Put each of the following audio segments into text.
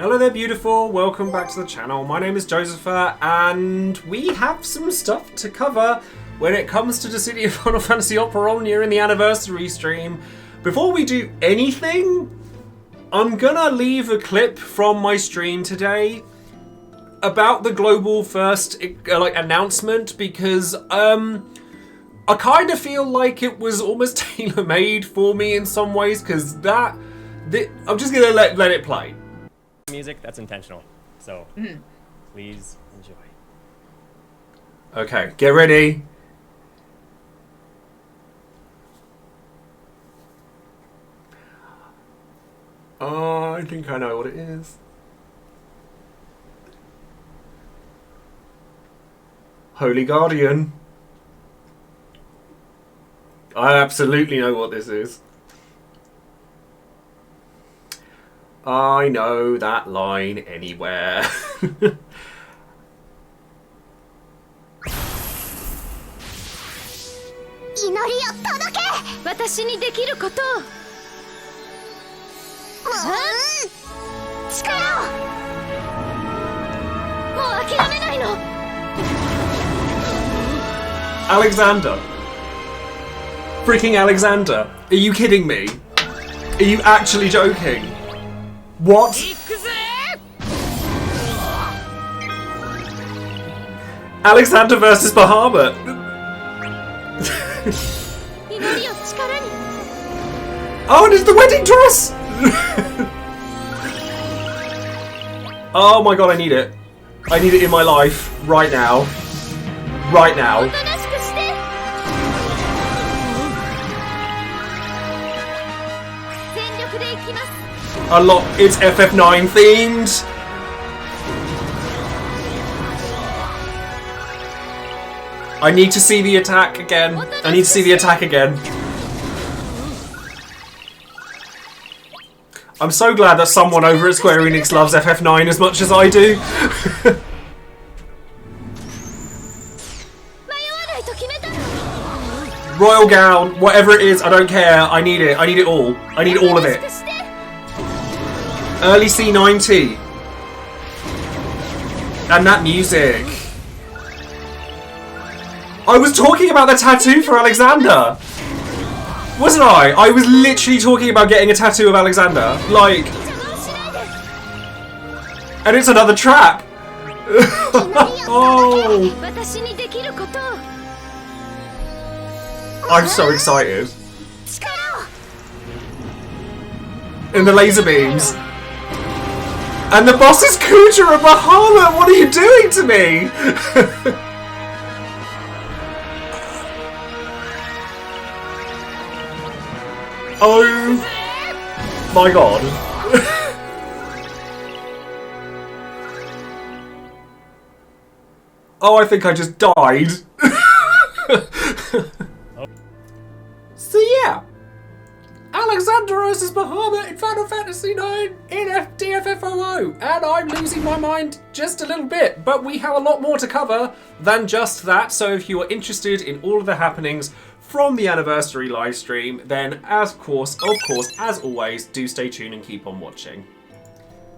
Hello there, beautiful. Welcome back to the channel. My name is Joesephyr, and we have some stuff to cover when it comes to Dissidia Final Fantasy Opera Omnia in the anniversary stream. Before we do anything, I'm gonna leave a clip from my stream today about the global first announcement, because I kind of feel like it was almost tailor-made for me in some ways, because I'm just gonna let it play. Music, that's intentional, so please enjoy. Okay, get ready. Oh, I think I know what it is. Holy Guardian. I absolutely know what this is. I know that line anywhere. Alexander. Freaking Alexander. Are you kidding me? Are you actually joking? What? Alexander versus Bahamut. Oh, and it's the wedding dress! Oh my god, I need it. I need it in my life. Right now. Right now. It's FF9 themed. I need to see the attack again. I need to see the attack again. I'm so glad that someone over at Square Enix loves FF9 as much as I do. Royal gown, whatever it is, I don't care. I need it. I need it all. I need all of it. Early C90. And that music. I was talking about the tattoo for Alexander. Wasn't I? I was literally talking about getting a tattoo of Alexander. Like... And it's another trap. Oh. I'm so excited. And the laser beams. And the boss is Kuja and Bahamut! What are you doing to me? Oh my god. Oh, I think I just died. So yeah. Alexander versus Bahamut in Final Fantasy IX in DFFOO, and I'm losing my mind just a little bit, but we have a lot more to cover than just that, so if you are interested in all of the happenings from the anniversary live stream, then of course, as always, do stay tuned and keep on watching.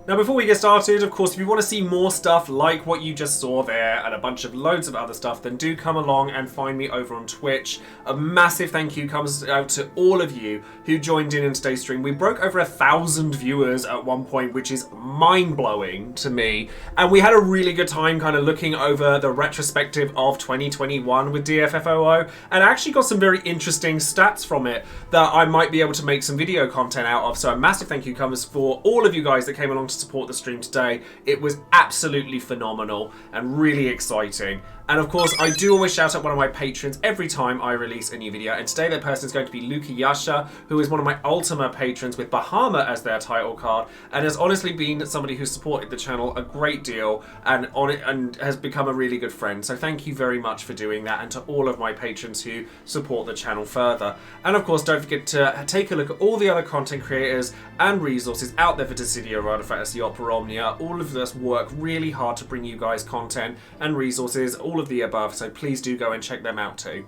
Now before we get started, of course, if you want to see more stuff like what you just saw there and a bunch of loads of other stuff, then do come along and find me over on Twitch. A massive thank you comes out to all of you who joined in today's stream. We broke over 1,000 viewers at one point, which is mind-blowing to me. And we had a really good time kind of looking over the retrospective of 2021 with DFFOO, and I actually got some very interesting stats from it that I might be able to make some video content out of. So a massive thank you comes for all of you guys that came along to support the stream today. It was absolutely phenomenal and really exciting. And of course, I do always shout out one of my patrons every time I release a new video. And today that person is going to be Luka Yasha, who is one of my Ultima patrons with Bahamut as their title card, and has honestly been somebody who's supported the channel a great deal and has become a really good friend. So thank you very much for doing that, and to all of my patrons who support the channel further. And of course, don't forget to take a look at all the other content creators and resources out there for Dissidia Final Fantasy Opera Omnia. All of us work really hard to bring you guys content and resources, all of the above, so please do go and check them out too.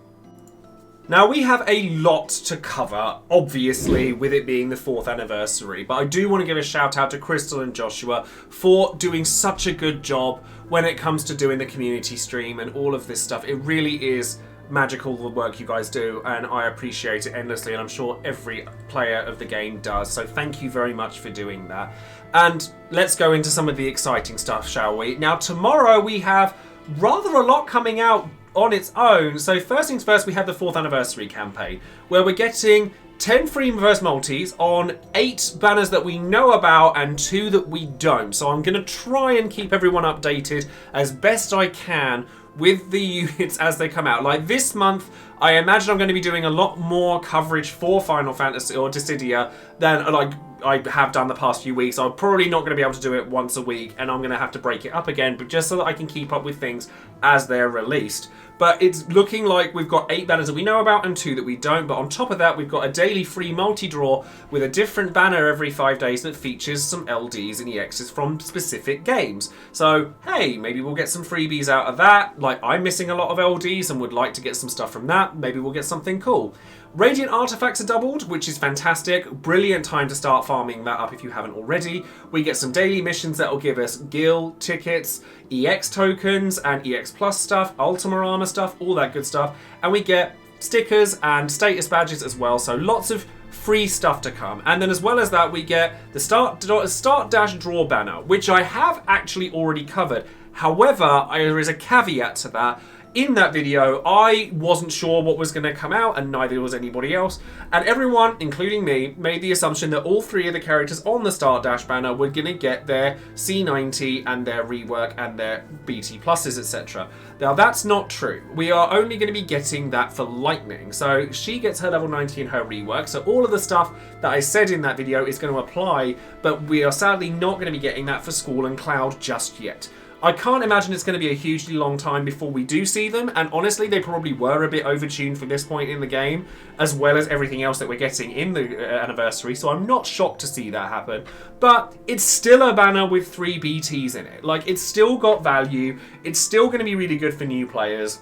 Now, we have a lot to cover, obviously, with it being the 4th anniversary, but I do want to give a shout out to Crystal and Joshua for doing such a good job when it comes to doing the community stream and all of this stuff. It really is magical, the work you guys do, and I appreciate it endlessly, and I'm sure every player of the game does, so thank you very much for doing that. And let's go into some of the exciting stuff, shall we? Now, tomorrow we have rather a lot coming out on its own. So first things first, we have the 4th anniversary campaign, where we're getting 10 free reverse multis on 8 banners that we know about and 2 that we don't. So I'm going to try and keep everyone updated as best I can with the units as they come out. Like this month, I imagine I'm going to be doing a lot more coverage for Final Fantasy or Dissidia than like I have done the past few weeks. I'm probably not going to be able to do it once a week, and I'm going to have to break it up again, but just so that I can keep up with things as they're released. But it's looking like we've got 8 banners that we know about and 2 that we don't. But on top of that, we've got a daily free multi-draw with a different banner every 5 days that features some LDs and EXs from specific games. So, hey, maybe we'll get some freebies out of that. Like, I'm missing a lot of LDs and would like to get some stuff from that. Maybe we'll get something cool. Radiant artifacts are doubled, which is fantastic. Brilliant time to start farming that up if you haven't already. We get some daily missions that will give us guild tickets, EX tokens and EX plus stuff, Ultima armor stuff, all that good stuff. And we get stickers and status badges as well, so lots of free stuff to come. And then as well as that, we get the start dash draw banner, which I have actually already covered. However, there is a caveat to that. In that video, I wasn't sure what was going to come out, and neither was anybody else. And everyone, including me, made the assumption that all 3 of the characters on the Start Dash banner were going to get their C90 and their rework and their BT pluses, etc. Now, that's not true. We are only going to be getting that for Lightning. So she gets her level 90 in her rework. So all of the stuff that I said in that video is going to apply, but we are sadly not going to be getting that for Squall and Cloud just yet. I can't imagine it's going to be a hugely long time before we do see them, and honestly, they probably were a bit overtuned for this point in the game, as well as everything else that we're getting in the anniversary, so I'm not shocked to see that happen. But it's still a banner with 3 BTs in it. Like, it's still got value, it's still going to be really good for new players.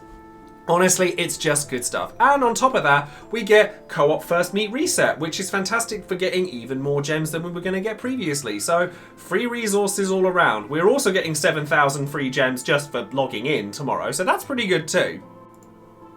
Honestly, it's just good stuff. And on top of that, we get Co-op First Meet Reset, which is fantastic for getting even more gems than we were going to get previously. So, free resources all around. We're also getting 7,000 free gems just for logging in tomorrow, so that's pretty good too.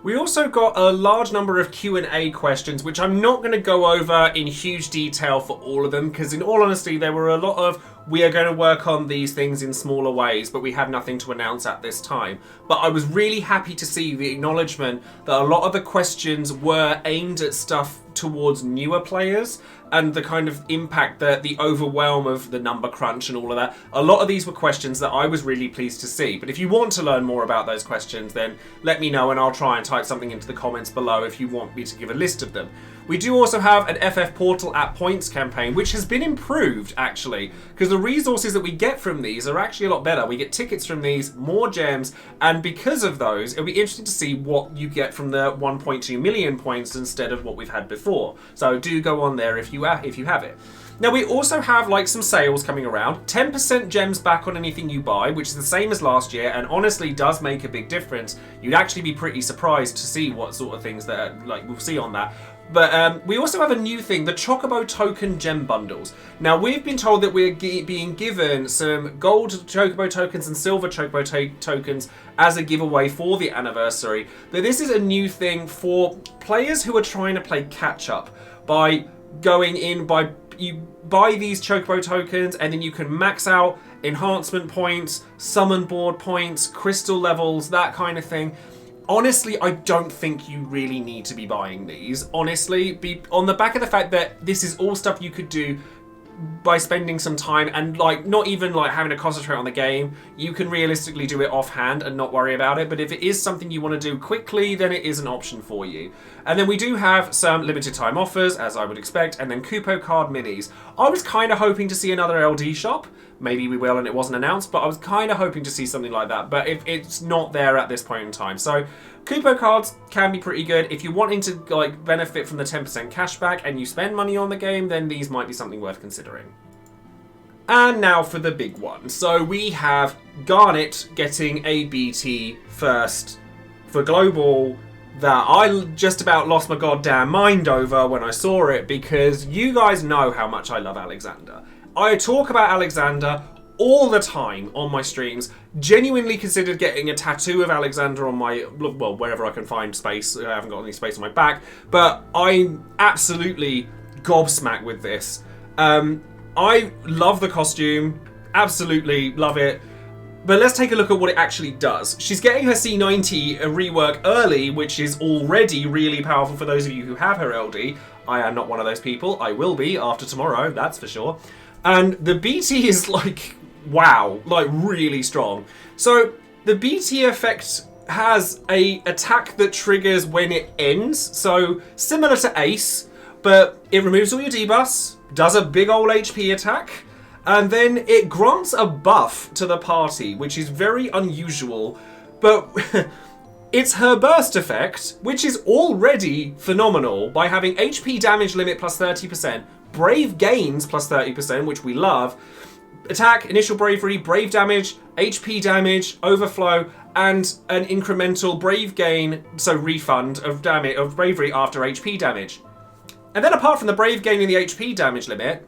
We also got a large number of Q&A questions, which I'm not going to go over in huge detail for all of them, because in all honesty, there were a lot of we are going to work on these things in smaller ways, but we have nothing to announce at this time. But I was really happy to see the acknowledgement that a lot of the questions were aimed at stuff towards newer players and the kind of impact that the overwhelm of the number crunch and all of that. A lot of these were questions that I was really pleased to see. But if you want to learn more about those questions, then let me know and I'll try and type something into the comments below if you want me to give a list of them. We do also have an FF Portal at Points campaign, which has been improved, actually, because the resources that we get from these are actually a lot better. We get tickets from these, more gems, and because of those, it'll be interesting to see what you get from the 1.2 million points instead of what we've had before. So do go on there if you have it. Now, we also have like some sales coming around. 10% gems back on anything you buy, which is the same as last year and honestly does make a big difference. You'd actually be pretty surprised to see what sort of things that like we'll see on that. But we also have a new thing, the Chocobo Token Gem Bundles. Now, we've been told that we're being given some gold Chocobo tokens and silver Chocobo tokens as a giveaway for the anniversary. But this is a new thing for players who are trying to play catch-up by going in, you buy these Chocobo tokens and then you can max out enhancement points, summon board points, crystal levels, that kind of thing. Honestly, I don't think you really need to be buying these. Honestly, on the back of the fact that this is all stuff you could do by spending some time and like not even like having to concentrate on the game. You can realistically do it offhand and not worry about it. But if it is something you want to do quickly, then it is an option for you. And then we do have some limited time offers, as I would expect, and then Kupo card minis. I was kind of hoping to see another LD shop. Maybe we will and it wasn't announced, but I was kind of hoping to see something like that. But if it's not there at this point in time. So Kupo cards can be pretty good. If you're wanting to like benefit from the 10% cashback and you spend money on the game, then these might be something worth considering. And now for the big one. So we have Garnet getting a BT first for global that I just about lost my goddamn mind over when I saw it, because you guys know how much I love Alexander. I talk about Alexander all the time on my streams. Genuinely considered getting a tattoo of Alexander on my, well, wherever I can find space. I haven't got any space on my back, but I'm absolutely gobsmacked with this. I love the costume, absolutely love it. But let's take a look at what it actually does. She's getting her C90 rework early, which is already really powerful for those of you who have her LD. I am not one of those people. I will be after tomorrow, that's for sure. And the BT is like, wow, like really strong. So the BT effect has a attack that triggers when it ends. So similar to Ace, but it removes all your debuffs, does a big old HP attack, and then it grants a buff to the party, which is very unusual, but it's her burst effect, which is already phenomenal by having HP damage limit plus 30%, Brave gains plus 30%, which we love, attack, initial bravery, brave damage, HP damage, overflow, and an incremental brave gain, so refund of damage of bravery after HP damage. And then apart from the brave gain in the HP damage limit,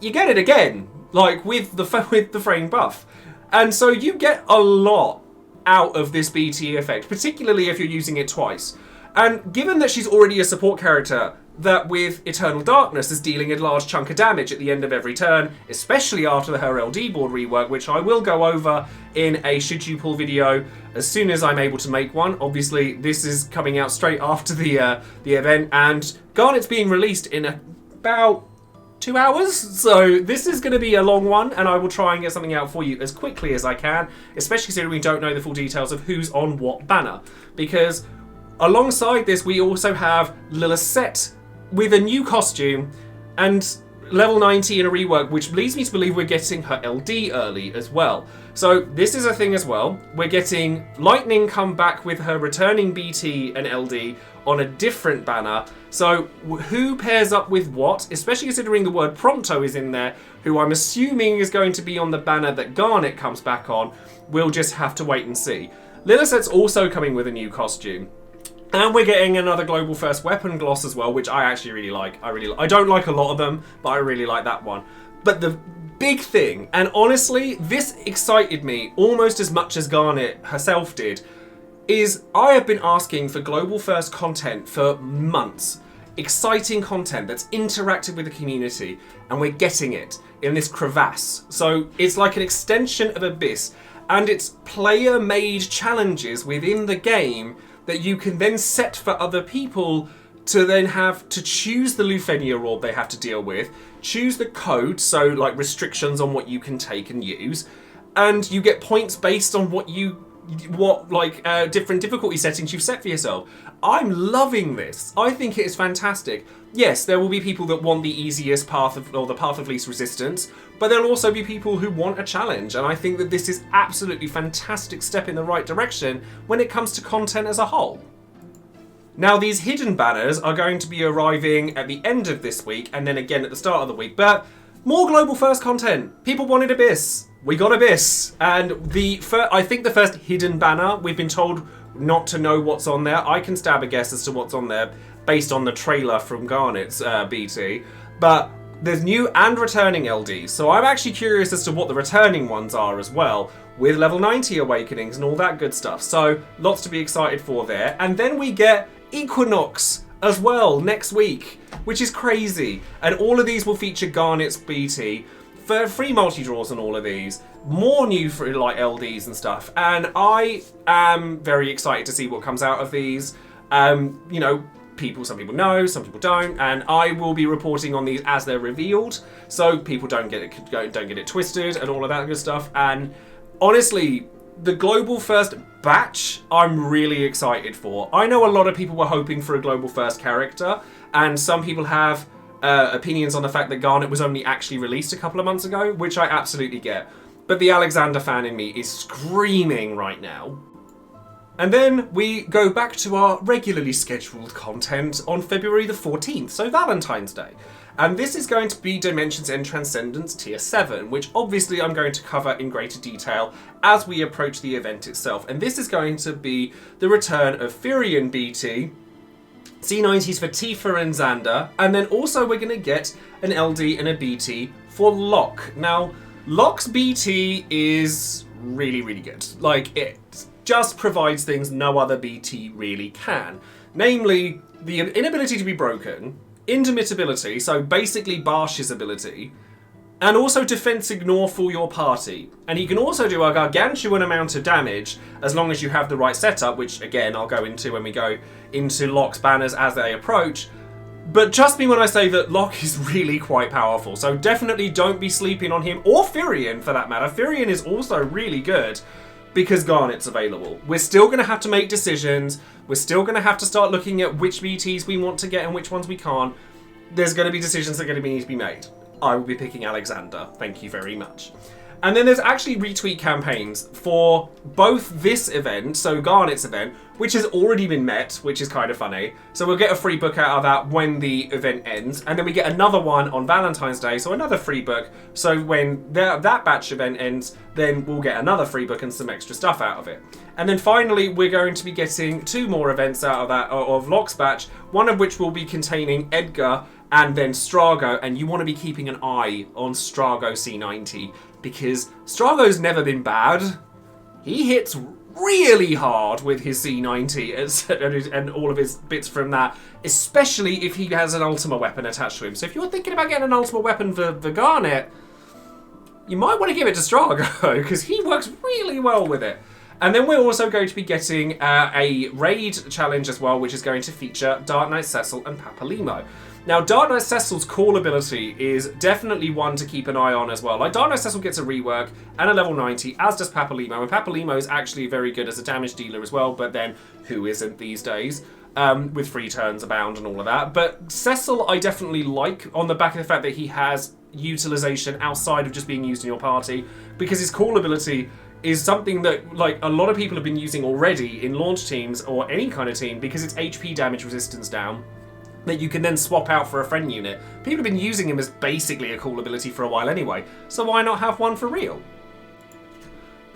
you get it again, like with the frame buff. And so you get a lot out of this BT effect, particularly if you're using it twice. And given that she's already a support character that with Eternal Darkness is dealing a large chunk of damage at the end of every turn, especially after her LD board rework, which I will go over in a Should You Pull video as soon as I'm able to make one. Obviously, this is coming out straight after the event, and Garnet's being released in about 2 hours, so this is going to be a long one, and I will try and get something out for you as quickly as I can, especially considering we don't know the full details of who's on what banner, because alongside this we also have Lilith with a new costume and level 90 in a rework, which leads me to believe we're getting her LD early as well. So this is a thing as well. We're getting Lightning come back with her returning BT and LD on a different banner. So who pairs up with what, especially considering the word Prompto is in there, who I'm assuming is going to be on the banner that Garnet comes back on. We'll just have to wait and see. Lilith's also coming with a new costume. And we're getting another Global First Weapon gloss as well, which I actually really like. I don't like a lot of them, but I really like that one. But the big thing, and honestly, this excited me almost as much as Garnet herself did, is I have been asking for Global First content for months. Exciting content that's interactive with the community, and we're getting it in this crevasse. So it's like an extension of Abyss, and it's player-made challenges within the game that you can then set for other people to then have to choose the Lufenia orb they have to deal with, choose the code, so like restrictions on what you can take and use, and you get points based on different difficulty settings you've set for yourself. I'm loving this. I think it is fantastic. Yes, there will be people that want the easiest path or the path of least resistance, but there'll also be people who want a challenge, and I think that this is absolutely fantastic step in the right direction when it comes to content as a whole. Now, these hidden banners are going to be arriving at the end of this week and then again at the start of the week, but more Global First content. People wanted Abyss. We got Abyss. And I think the first hidden banner, we've been told not to know what's on there. I can stab a guess as to what's on there based on the trailer from Garnet's BT. But there's new and returning LDs. So I'm actually curious as to what the returning ones are as well, with level 90 awakenings and all that good stuff. So lots to be excited for there. And then we get Equinox as well next week, which is crazy. And all of these will feature Garnet's BT for free multi-draws and all of these. More new for like LDs and stuff. And I am very excited to see what comes out of these. You know, some people know, some people don't, and I will be reporting on these as they're revealed, so people don't get it twisted and all of that good stuff. And honestly, the Global First batch, I'm really excited for. I know a lot of people were hoping for a Global First character, and some people have opinions on the fact that Garnet was only actually released a couple of months ago, which I absolutely get. But the Alexander fan in me is screaming right now. And then we go back to our regularly scheduled content on February the 14th, so Valentine's Day. And this is going to be Dimensions and Transcendence Tier 7, which obviously I'm going to cover in greater detail as we approach the event itself. And this is going to be the return of Firion BT, C90s for Tifa and Xander, and then also we're going to get an LD and a BT for Locke. Now, Locke's BT is really, really good. Like, it just provides things no other BT really can. Namely, the inability to be broken, indomitability, so basically Barsh's ability, and also defense ignore for your party. And he can also do a gargantuan amount of damage as long as you have the right setup, which again I'll go into when we go into Locke's banners as they approach. But trust me when I say that Locke is really quite powerful, so definitely don't be sleeping on him, or Firion for that matter. Firion is also really good because Garnet's available. We're still going to have to make decisions. We're still going to have to start looking at which BTs we want to get and which ones we can't. There's going to be decisions that are going to need to be made. I will be picking Alexander. Thank you very much. And then there's actually retweet campaigns for both this event, so Garnet's event, which has already been met, which is kind of funny. So we'll get a free book out of that when the event ends. And then we get another one on Valentine's Day, so another free book. So when that batch event ends, then we'll get another free book and some extra stuff out of it. And then finally, we're going to be getting 2 more events out of that, of Locke's batch, one of which will be containing Edgar and then Strago, and you want to be keeping an eye on Strago C90, because Strago's never been bad. He hits really hard with his C90 and all of his bits from that, especially if he has an Ultima weapon attached to him. So if you're thinking about getting an Ultima weapon for Garnet, you might want to give it to Strago, because he works really well with it. And then we're also going to be getting a raid challenge as well, which is going to feature Dark Knight Cecil and Papalimo. Now, Dark Knight Cecil's call ability is definitely one to keep an eye on as well. Like, Dark Knight Cecil gets a rework and a level 90, as does Papalimo. And Papalimo is actually very good as a damage dealer as well, but then who isn't these days? With free turns abound and all of that. But Cecil I definitely like on the back of the fact that he has utilization outside of just being used in your party, because his call ability is something that, like, a lot of people have been using already in launch teams or any kind of team, because it's HP damage resistance down that you can then swap out for a friend unit. People have been using him as basically a cool ability for a while anyway, so why not have one for real?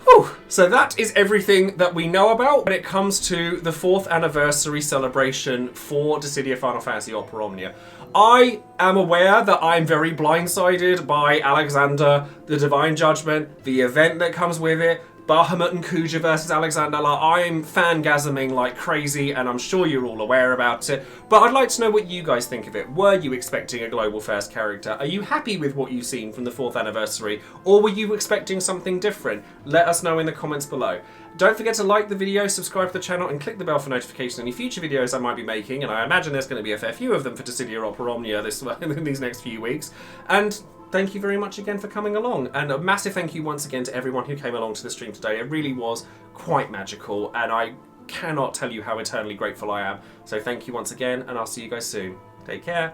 Whew. So that is everything that we know about when it comes to the 4th anniversary celebration for Dissidia Final Fantasy Opera Omnia. I am aware that I'm very blindsided by Alexander, the Divine Judgment, the event that comes with it, Bahamut and Kuja versus Alexander. Like, I'm fangasming like crazy, and I'm sure you're all aware about it. But I'd like to know what you guys think of it. Were you expecting a global first character? Are you happy with what you've seen from the 4th anniversary? Or were you expecting something different? Let us know in the comments below. Don't forget to like the video, subscribe to the channel, and click the bell for notifications on any future videos I might be making. And I imagine there's going to be a fair few of them for Dissidia Opera Omnia in these next few weeks. And thank you very much again for coming along, and a massive thank you once again to everyone who came along to the stream today. It really was quite magical, and I cannot tell you how eternally grateful I am. So thank you once again, and I'll see you guys soon. Take care.